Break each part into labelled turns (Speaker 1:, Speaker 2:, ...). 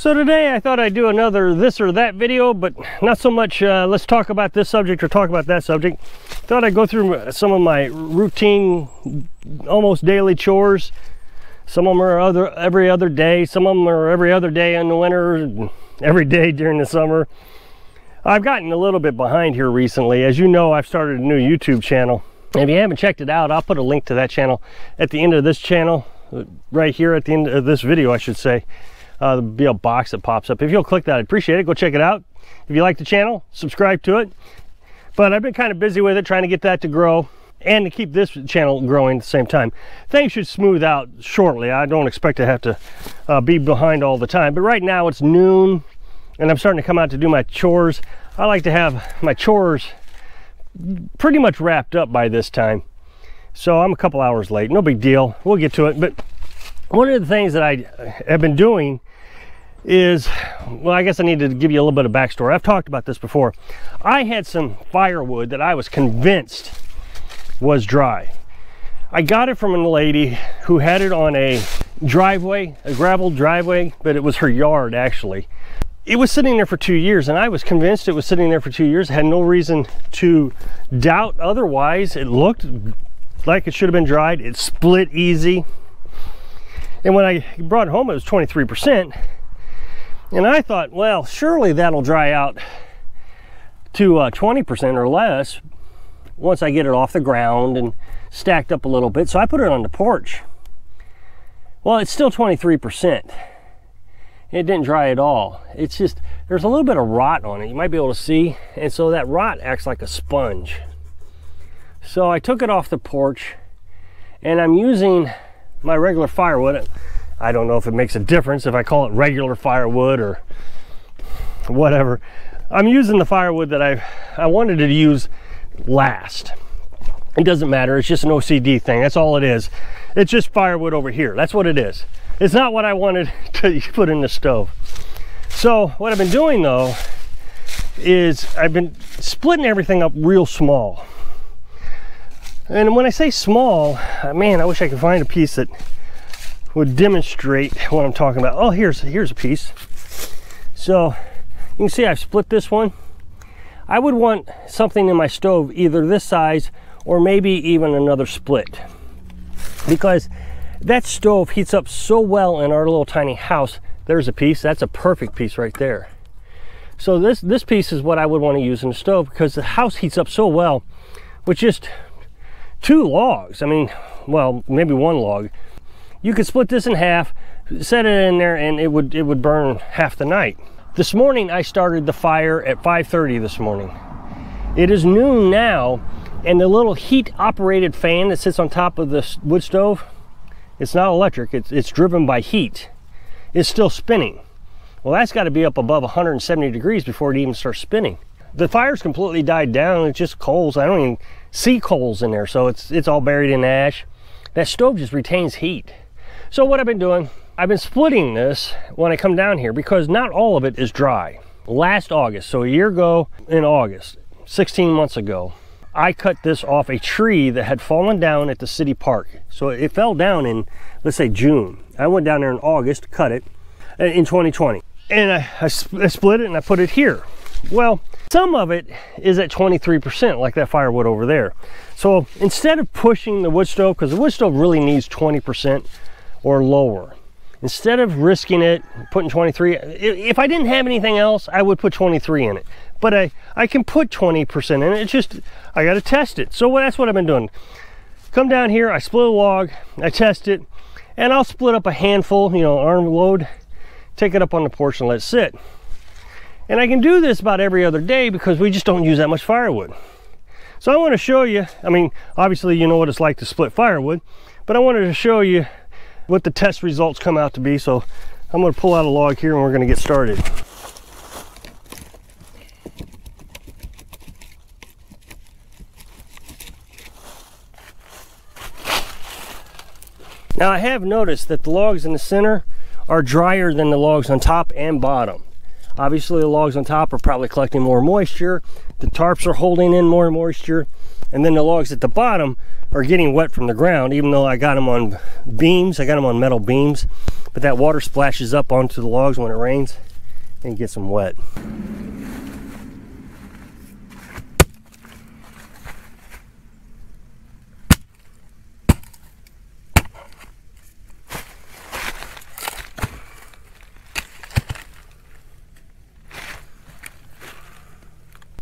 Speaker 1: So today I thought I'd do another this or that video, but not so much let's talk about this subject or talk about that subject. Thought I'd go through some of my routine, almost daily chores. Some of them are every other day, some of them are every other day in the winter, and every day during the summer. I've gotten a little bit behind here recently. As you know, I've started a new YouTube channel. If you haven't checked it out, I'll put a link to that channel at the end of this channel, right here at the end of this video, I should say. There'll be a box that pops up. If you'll click that, I'd appreciate it. Go check it out. If you like the channel, subscribe to it. But I've been kind of busy with it, trying to get that to grow and to keep this channel growing at the same time. Things should smooth out shortly. I don't expect to have to be behind all the time. But right now it's noon and I'm starting to come out to do my chores. I like to have my chores pretty much wrapped up by this time. So I'm a couple hours late. No big deal. We'll get to it. But one of the things that I have been doing is, well, I guess I need to give you a little bit of backstory. I've talked about this before. I had some firewood that I was convinced was dry. I got it from a lady who had it on a driveway, a gravel driveway, but it was her yard actually. It was sitting there for 2 years and I was convinced it was sitting there for 2 years. I had no reason to doubt otherwise. It looked like it should have been dried. It split easy. And when I brought it home, it was 23%. And I thought, well, surely that'll dry out to 20% or less once I get it off the ground and stacked up a little bit. So I put it on the porch. Well, it's still 23%. It didn't dry at all. It's just, there's a little bit of rot on it. You might be able to see. And so that rot acts like a sponge. So I took it off the porch and I'm using my regular firewood. I don't know if it makes a difference if I call it regular firewood or whatever. I'm using the firewood that I wanted to use last. It doesn't matter. It's just an OCD thing. That's all it is. It's just firewood over here. That's what it is. It's not what I wanted to put in the stove. So what I've been doing though is I've been splitting everything up real small. And when I say small, man, I wish I could find a piece that would demonstrate what I'm talking about. Oh, here's a piece. So you can see I've split this one. I would want something in my stove either this size or maybe even another split, because that stove heats up so well in our little tiny house. There's a piece. That's a perfect piece right there. So this piece is what I would want to use in the stove, because the house heats up so well with just 2 logs. I mean, well, maybe 1 log. You could split this in half, set it in there, and it would burn half the night. This morning I started the fire at 5:30 this morning. It is noon now, and the little heat operated fan that sits on top of the wood stove, it's not electric, it's driven by heat, it's still spinning. Well, that's got to be up above 170 degrees before it even starts spinning. The fire's completely died down. It's just coals. I don't even see coals in there, so it's all buried in ash. That stove just retains heat. So what I've been doing, I've been splitting this when I come down here, because not all of it is dry. Last August, so a year ago in August, 16 months ago, I cut this off a tree that had fallen down at the city park. So it fell down in, let's say, June. I went down there in August, cut it in 2020. And I split it and I put it here. Well, some of it is at 23%, like that firewood over there. So instead of pushing the wood stove, because the wood stove really needs 20% or lower, instead of risking it, putting 23, if I didn't have anything else, I would put 23 in it. But I can put 20% in it. It's just, I got to test it. So that's what I've been doing. Come down here, I split a log, I test it, and I'll split up a handful, you know, arm load, take it up on the porch and let it sit. And I can do this about every other day because we just don't use that much firewood. So I want to show you, I mean, obviously you know what it's like to split firewood, but I wanted to show you what the test results come out to be. So I'm going to pull out a log here and we're going to get started. Now I have noticed that the logs in the center are drier than the logs on top and bottom. Obviously the logs on top are probably collecting more moisture, the tarps are holding in more moisture, and then the logs at the bottom are getting wet from the ground, even though I got them on beams, I got them on metal beams. but that water splashes up onto the logs when it rains and gets them wet.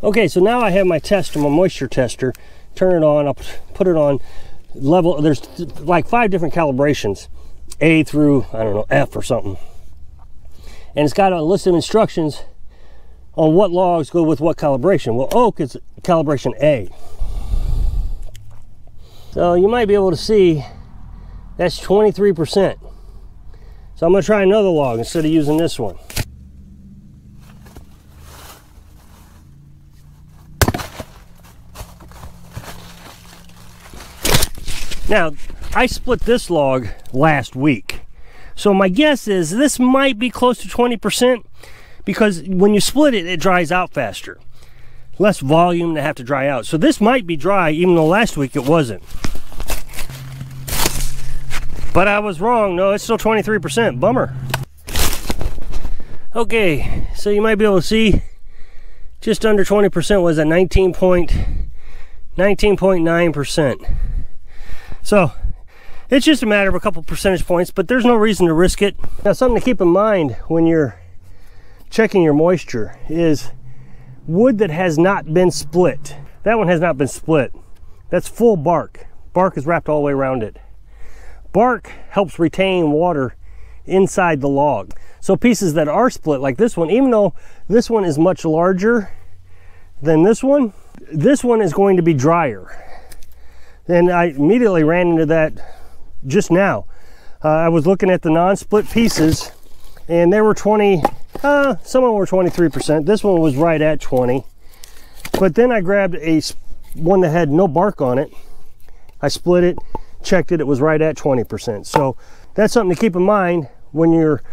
Speaker 1: Okay, so now I have my tester, my moisture tester. Turn it on, I'll put it on level. There's like 5 different calibrations, A through, I don't know, F or something. And it's got a list of instructions on what logs go with what calibration. Well, oak is calibration A. So you might be able to see that's 23%. So I'm gonna try another log instead of using this one. Now, I split this log last week. So my guess is this might be close to 20% because when you split it, it dries out faster. Less volume to have to dry out. So this might be dry even though last week it wasn't. But I was wrong. No, it's still 23%. Bummer. Okay, so you might be able to see just under 20% was at 19.9%. So it's just a matter of a couple percentage points, but there's no reason to risk it. Now, something to keep in mind when you're checking your moisture is wood that has not been split. That one has not been split. That's full bark. Bark is wrapped all the way around it. Bark helps retain water inside the log. So pieces that are split, like this one, even though this one is much larger than this one is going to be drier. And I immediately ran into that just now. I was looking at the non-split pieces and they were 20, some of them were 23%. This one was right at 20. But then I grabbed one that had no bark on it. I split it, checked it, it was right at 20%. So that's something to keep in mind when you're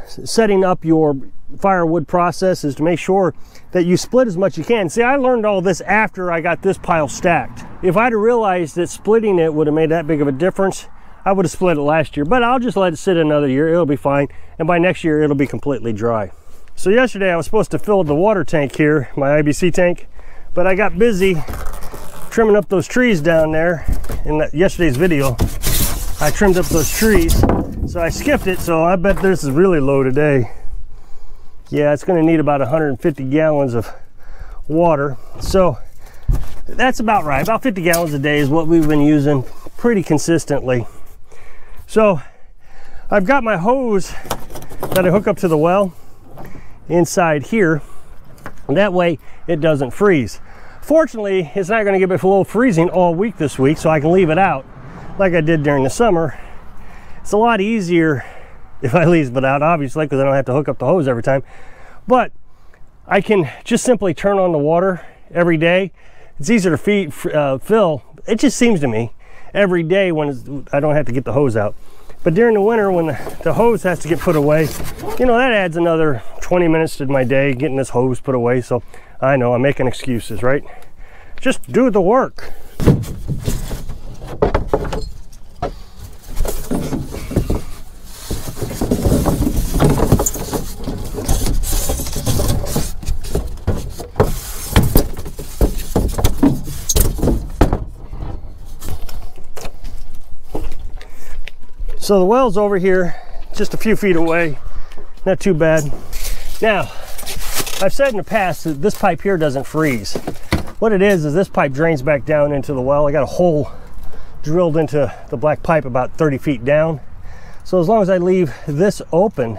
Speaker 1: setting up your firewood process, is to make sure that you split as much as you can. See, I learned all this after I got this pile stacked. If I'd have realized that splitting it would have made that big of a difference, I would have split it last year, but I'll just let it sit another year. It'll be fine. And by next year, it'll be completely dry. So yesterday I was supposed to fill the water tank here, my IBC tank, but I got busy trimming up those trees down there. In yesterday's video, I trimmed up those trees. So I skipped it, so I bet this is really low today. Yeah, it's going to need about 150 gallons of water. So that's about right. About 50 gallons a day is what we've been using pretty consistently. So I've got my hose that I hook up to the well inside here. And that way it doesn't freeze. Fortunately, it's not going to get below freezing all week this week, so I can leave it out like I did during the summer. It's a lot easier if I leave it out, obviously, because I don't have to hook up the hose every time. But I can just simply turn on the water every day. It's easier to fill, it just seems to me, every day when I don't have to get the hose out. But during the winter, when the hose has to get put away, you know, that adds another 20 minutes to my day getting this hose put away. So I know I'm making excuses, right? Just do the work. So the well's over here, just a few feet away, not too bad. Now, I've said in the past that this pipe here doesn't freeze. What it is this pipe drains back down into the well. I got a hole drilled into the black pipe about 30 feet down. So as long as I leave this open,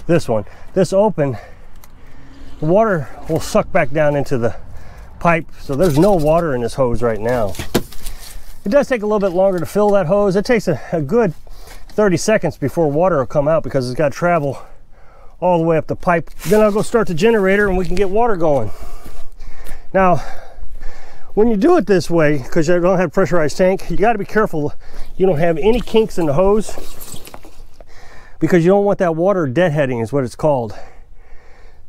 Speaker 1: this open, the water will suck back down into the pipe. So there's no water in this hose right now. It does take a little bit longer to fill that hose. It takes a good 30 seconds before water will come out because it's got to travel all the way up the pipe. Then I'll go start the generator and we can get water going. Now, when you do it this way, because you don't have a pressurized tank, you got to be careful you don't have any kinks in the hose, because you don't want that water deadheading, is what it's called.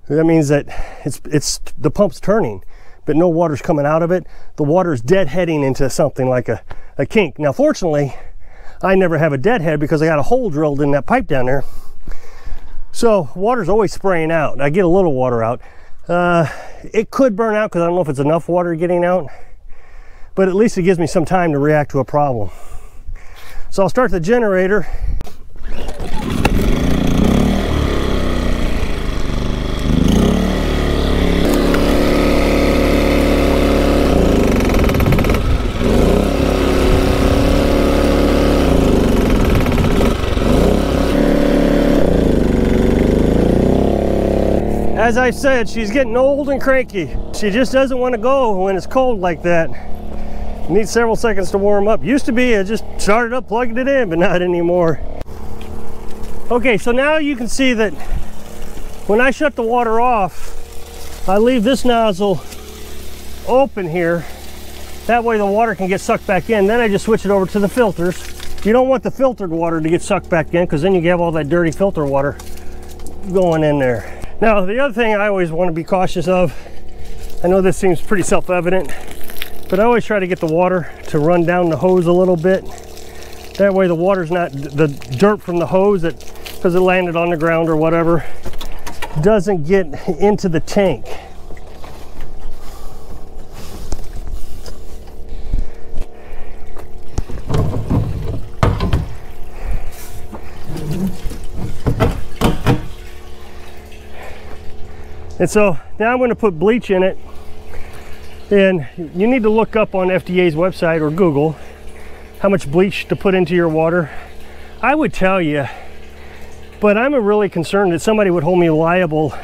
Speaker 1: That means that it's the pump's turning, but no water's coming out of it. The water's deadheading into something like a kink. Now, fortunately, I never have a deadhead because I got a hole drilled in that pipe down there. So water's always spraying out. I get a little water out. It could burn out because I don't know if it's enough water getting out, but at least it gives me some time to react to a problem. So I'll start the generator. As I said, she's getting old and cranky. She just doesn't want to go when it's cold like that. Needs several seconds to warm up. Used to be I just started up, plugged it in, but not anymore. Okay, so now you can see that when I shut the water off, I leave this nozzle open here. That way the water can get sucked back in. Then I just switch it over to the filters. You don't want the filtered water to get sucked back in because then you have all that dirty filter water going in there. Now, the other thing I always want to be cautious of, I know this seems pretty self-evident, but I always try to get the water to run down the hose a little bit. That way the water's not, the dirt from the hose, that because it landed on the ground or whatever, doesn't get into the tank. And so now I'm going to put bleach in it, and you need to look up on FDA's website or Google how much bleach to put into your water. I would tell you, but I'm really concerned that somebody would hold me liable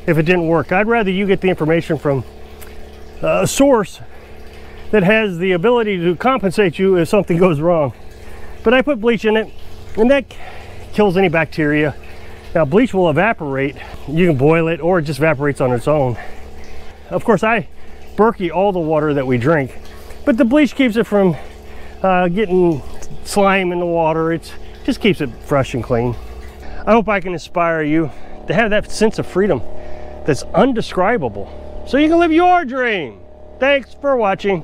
Speaker 1: if it didn't work. I'd rather you get the information from a source that has the ability to compensate you if something goes wrong. But I put bleach in it, and that kills any bacteria. Now, bleach will evaporate. You can boil it, or it just evaporates on its own. Of course, I Berkey all the water that we drink, but the bleach keeps it from getting slime in the water. It just keeps it fresh and clean. I hope I can inspire you to have that sense of freedom that's undescribable, so you can live your dream. Thanks for watching.